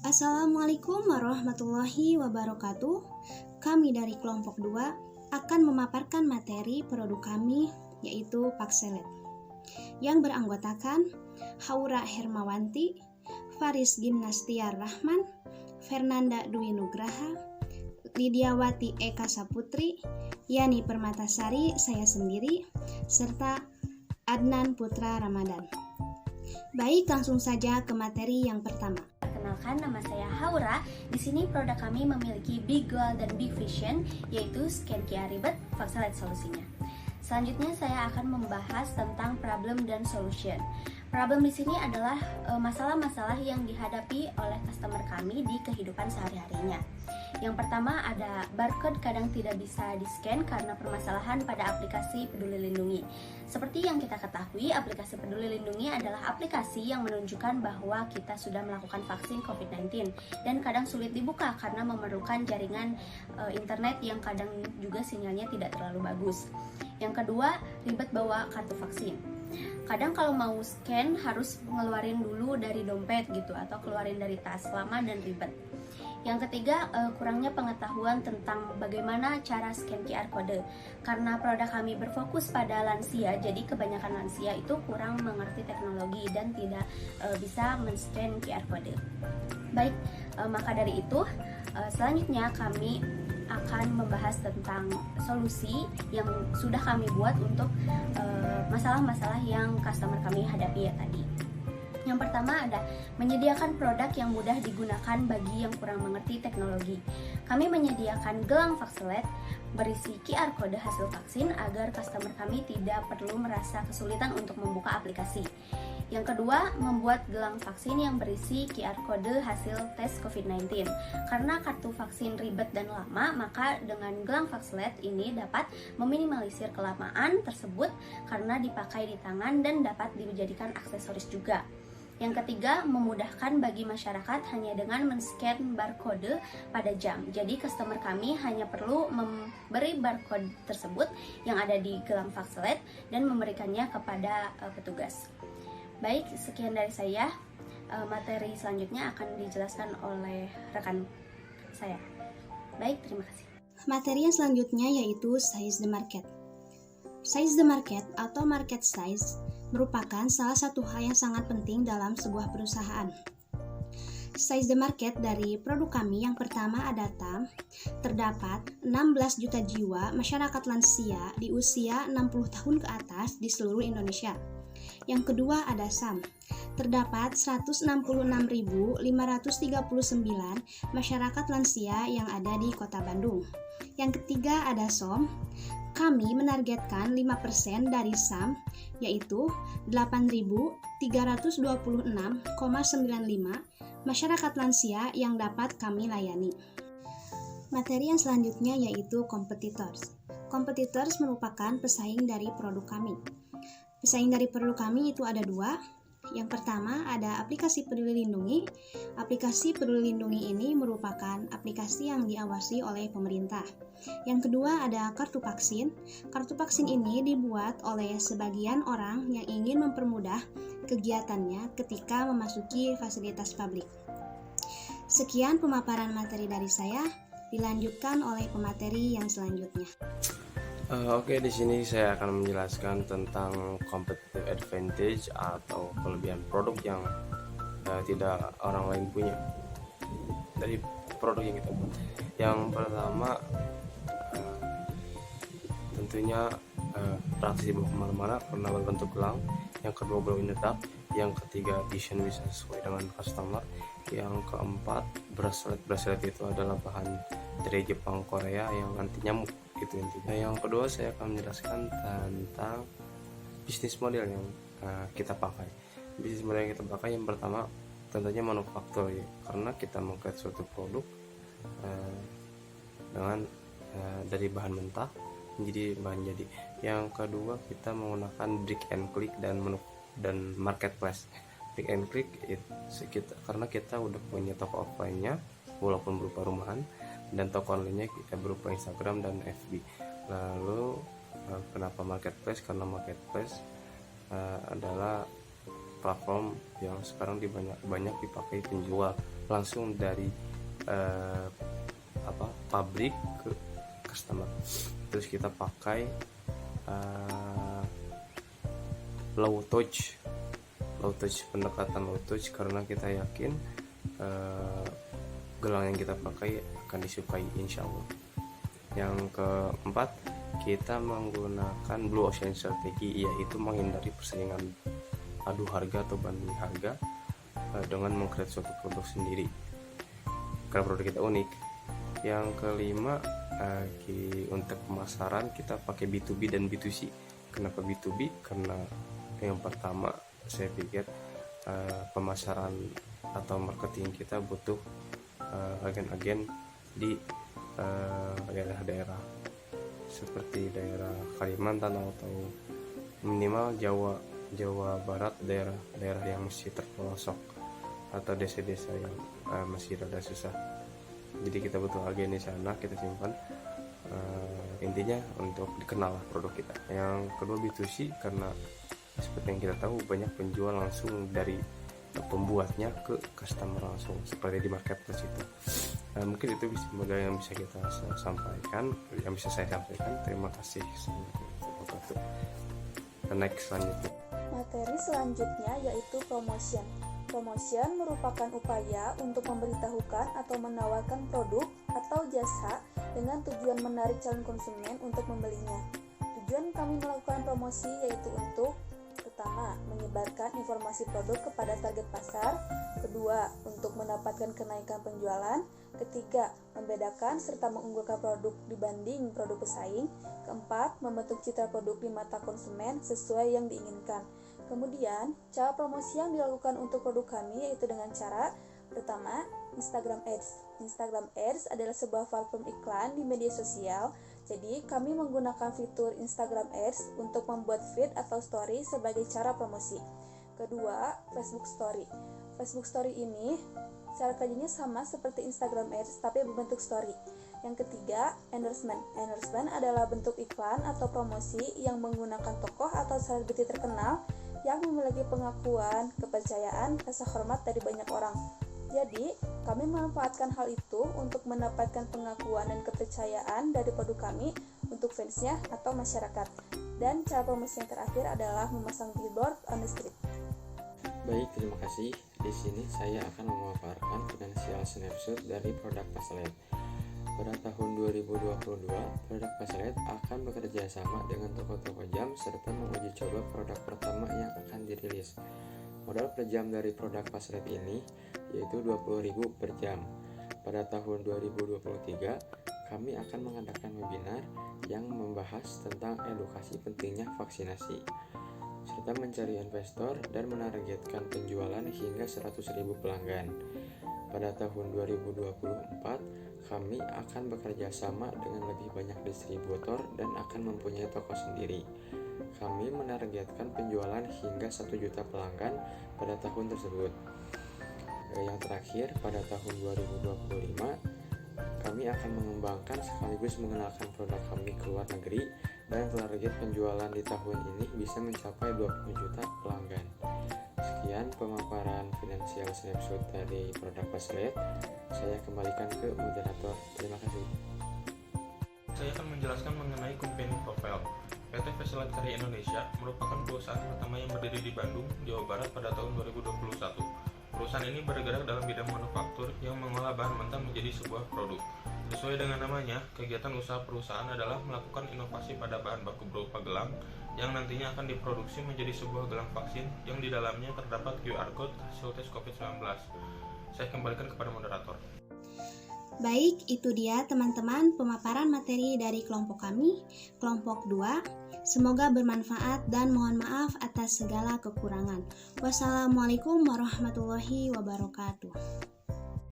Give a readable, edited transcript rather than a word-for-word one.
Assalamualaikum warahmatullahi wabarakatuh. Kami dari kelompok 2 akan memaparkan materi produk kami, yaitu Pakselet, yang beranggotakan Haura Hermawanti, Faris Gimnastiar Rahman, Fernanda Dwi Nugraha, Lidiawati Eka Saputri, Yani Permatasari, saya sendiri, serta Adnan Putra Ramadan. Baik, langsung saja ke materi yang pertama. Perkenalkan, nama saya Haura. Di sini produk kami memiliki big goal dan big vision, yaitu scan QR ribet, Pakselet solusinya. Selanjutnya saya akan membahas tentang problem dan solution. Problem di sini adalah masalah-masalah yang dihadapi oleh customer kami di kehidupan sehari-harinya. Yang pertama ada barcode kadang tidak bisa di-scan karena permasalahan pada aplikasi Peduli Lindungi. Seperti yang kita ketahui, aplikasi Peduli Lindungi adalah aplikasi yang menunjukkan bahwa kita sudah melakukan vaksin COVID-19 dan kadang sulit dibuka karena memerlukan jaringan internet yang kadang juga sinyalnya tidak terlalu bagus. Yang kedua, ribet bawa kartu vaksin. Kadang kalau mau scan harus ngeluarin dulu dari dompet gitu atau keluarin dari tas, lama dan ribet. Yang ketiga, kurangnya pengetahuan tentang bagaimana cara scan QR code. Karena produk kami berfokus pada lansia, jadi kebanyakan lansia itu kurang mengerti teknologi dan tidak bisa men-scan QR code. Baik, maka dari itu selanjutnya kami akan membahas tentang solusi yang sudah kami buat untuk masalah-masalah yang customer kami hadapi ya tadi. Yang pertama ada menyediakan produk yang mudah digunakan bagi yang kurang mengerti teknologi. Kami menyediakan gelang Pakselet berisi QR kode hasil vaksin agar customer kami tidak perlu merasa kesulitan untuk membuka aplikasi. Yang kedua, membuat gelang vaksin yang berisi QR kode hasil tes COVID-19. Karena kartu vaksin ribet dan lama, maka dengan gelang Pakselet ini dapat meminimalisir kelamaan tersebut karena dipakai di tangan dan dapat dijadikan aksesoris juga. Yang ketiga, memudahkan bagi masyarakat hanya dengan men-scan barcode pada jam. Jadi customer kami hanya perlu memberi barcode tersebut yang ada di gelang Pakselet dan memberikannya kepada petugas. Baik, sekian dari saya. Materi selanjutnya akan dijelaskan oleh rekan saya. Baik, terima kasih. Materi yang selanjutnya yaitu size the market. Size the market atau market size merupakan salah satu hal yang sangat penting dalam sebuah perusahaan. Size the market dari produk kami yang pertama ada TAM, terdapat 16 juta jiwa masyarakat lansia di usia 60 tahun ke atas di seluruh Indonesia. Yang kedua ada SAM, terdapat 166.539 masyarakat lansia yang ada di Kota Bandung. Yang ketiga ada SOM, kami menargetkan 5% dari SAM, yaitu 8.326,95 masyarakat lansia yang dapat kami layani. Materi yang selanjutnya yaitu competitors. Competitors merupakan pesaing dari produk kami. Pesaing dari produk kami itu ada dua. Yang pertama ada aplikasi Peduli Lindungi. Aplikasi Peduli Lindungi ini merupakan aplikasi yang diawasi oleh pemerintah. Yang kedua ada kartu vaksin. Kartu vaksin ini dibuat oleh sebagian orang yang ingin mempermudah kegiatannya ketika memasuki fasilitas publik. Sekian pemaparan materi dari saya, dilanjutkan oleh pemateri yang selanjutnya. Oke, di sini saya akan menjelaskan tentang competitive advantage atau kelebihan produk yang tidak orang lain punya dari produk yang kita buat. Yang pertama tentunya praktis dibawa kemana-mana karena berbentuk gelang. Yang kedua glow in the dark. Yang ketiga vision bisa sesuai dengan customer. Yang keempat bracelet itu adalah bahan dari Jepang Korea yang anti nyamuk itu intinya. Yang kedua saya akan menjelaskan tentang bisnis model yang kita pakai. Bisnis model yang kita pakai yang pertama tentunya manufaktur ya, karena kita mengcreate suatu produk dengan dari bahan mentah menjadi bahan jadi. Yang kedua kita menggunakan brick and click dan marketplace. Brick and click karena kita udah punya toko offline-nya walaupun berupa rumahan, dan toko online-nya kita berupa Instagram dan FB. Lalu kenapa marketplace? Karena marketplace adalah platform yang sekarang banyak dipakai penjual langsung dari pabrik ke customer. Terus kita pakai low touch pendekatan low touch karena kita yakin gelang yang kita pakai akan disukai insya Allah. Yang keempat, kita menggunakan blue ocean strategi, yaitu menghindari persaingan adu harga atau banding harga dengan mengkreat suatu produk sendiri karena produk kita unik. Yang kelima, untuk pemasaran kita pakai B2B dan B2C. Kenapa B2B? Karena yang pertama saya pikir pemasaran atau marketing kita butuh agen-agen di daerah-daerah seperti daerah Kalimantan atau minimal Jawa Barat, daerah yang masih terpelosok atau desa-desa yang masih rada susah. Jadi kita butuh agen di sana, kita simpan. Intinya untuk dikenal produk kita. Yang kedua B2C, karena seperti yang kita tahu banyak penjual langsung dari pembuatnya ke customer langsung seperti di marketplace itu. Mungkin itu yang bisa kita sampaikan, yang bisa saya sampaikan. Terima kasih. Next selanjutnya. Materi selanjutnya yaitu promotion. Promotion merupakan upaya untuk memberitahukan atau menawarkan produk atau jasa dengan tujuan menarik calon konsumen untuk membelinya. Tujuan kami melakukan promosi yaitu untuk: pertama, menyebarkan informasi produk kepada target pasar; kedua, untuk mendapatkan kenaikan penjualan; ketiga, membedakan serta mengunggulkan produk dibanding produk pesaing; keempat, membentuk citra produk di mata konsumen sesuai yang diinginkan. Kemudian, cara promosi yang dilakukan untuk produk kami yaitu dengan cara: pertama, Instagram Ads. Instagram Ads adalah sebuah platform iklan di media sosial. Jadi, kami menggunakan fitur Instagram Ads untuk membuat feed atau story sebagai cara promosi. Kedua, Facebook Story. Facebook Story ini cara kerjanya sama seperti Instagram Ads tapi berbentuk story. Yang ketiga, endorsement. Endorsement adalah bentuk iklan atau promosi yang menggunakan tokoh atau selebriti terkenal yang memiliki pengakuan, kepercayaan, rasa hormat dari banyak orang. Jadi, kami memanfaatkan hal itu untuk mendapatkan pengakuan dan kepercayaan dari produk kami untuk fansnya atau masyarakat. Dan cara promosi yang terakhir adalah memasang billboard on the street. Baik, terima kasih. Di sini saya akan memaparkan financial snapshot dari produk Paslet. Pada tahun 2022, produk Paslet akan bekerja sama dengan toko-toko jam serta menguji coba produk pertama yang akan dirilis. Modal per jam dari produk Paslet ini yaitu 20.000 per jam. Pada tahun 2023, kami akan mengadakan webinar yang membahas tentang edukasi pentingnya vaksinasi, serta mencari investor dan menargetkan penjualan hingga 100.000 pelanggan. Pada tahun 2024, kami akan bekerja sama dengan lebih banyak distributor dan akan mempunyai toko sendiri. Kami menargetkan penjualan hingga 1 juta pelanggan pada tahun tersebut. Yang terakhir, pada tahun 2025, kami akan mengembangkan sekaligus mengenalkan produk kami ke luar negeri dan target penjualan di tahun ini bisa mencapai 20 juta pelanggan. Sekian pemaparan financial snapshot dari produk Paslet. Saya kembalikan ke moderator. Terima kasih. Saya akan menjelaskan mengenai company profile. PT Facilet Karya Indonesia merupakan perusahaan pertama yang berdiri di Bandung, Jawa Barat pada tahun 2021. Perusahaan ini bergerak dalam bidang manufaktur yang mengolah bahan mentah menjadi sebuah produk. Sesuai dengan namanya, kegiatan usaha perusahaan adalah melakukan inovasi pada bahan baku berupa gelang yang nantinya akan diproduksi menjadi sebuah gelang vaksin yang di dalamnya terdapat QR Code hasil tes COVID-19. Saya kembalikan kepada moderator. Baik, itu dia teman-teman pemaparan materi dari kelompok kami, kelompok 2. Semoga bermanfaat dan mohon maaf atas segala kekurangan. Wassalamualaikum warahmatullahi wabarakatuh.